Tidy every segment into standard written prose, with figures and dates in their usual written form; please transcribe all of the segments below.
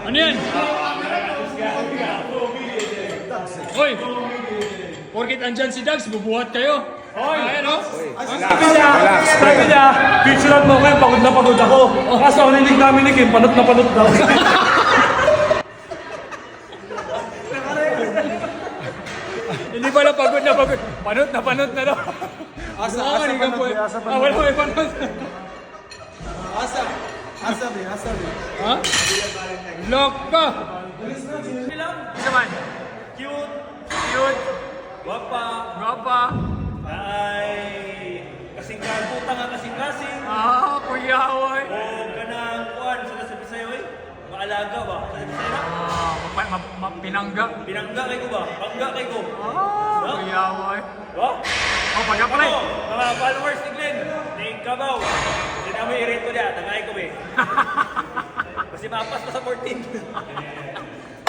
Ano yan? Hoy! Porkit andyan si Dags, bubuhat kayo. Hoy! Ayan o. Sabi niya, picturean mo kayo, pagod na pagod ako. Kaso ang nilig namin ni Kim, panot na panot daw. Hindi pala pagod na pagod. Panot na daw. Asa Wala may panot. Asa. Ha? Lock ka! Isa man. Cute. Guwapa. Ay, kasing-kasing, puta nga kasing-kasing. Kuya Hawaii. O ganang kuhan, sa nasabi sa'yo eh. Maalaga ba? Sa nasabi sa'yo? Pinangga. Pinangga kay ko ba? Pangga kay ko. Kuya Hawaii. Ba? Pagka pala Ako, mga followers ni Glenn, naing kabaw. Hindi na may i-rate ko niya, tangay ko eh. Kasi maapas ko sa 14.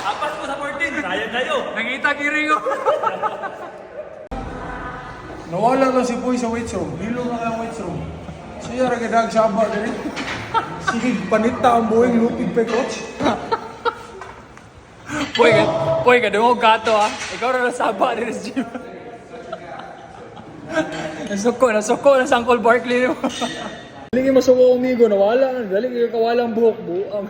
Apas ko sa 14, sayang kayo. Nangita kiri ko. Nawala lang si Boy sa weights room. Hilo na kaya ang weights room. Siya rin kadag sa aba din. Sige, panita ang buwing lupig pa coach. Poy, kadungog gato ha. Ikaw na nasaba din sa gym. Nasuko na sa Uncle Barkley mo. Daling yung masuko umigo, nawala na. Daling yung kawalang buhok, buang.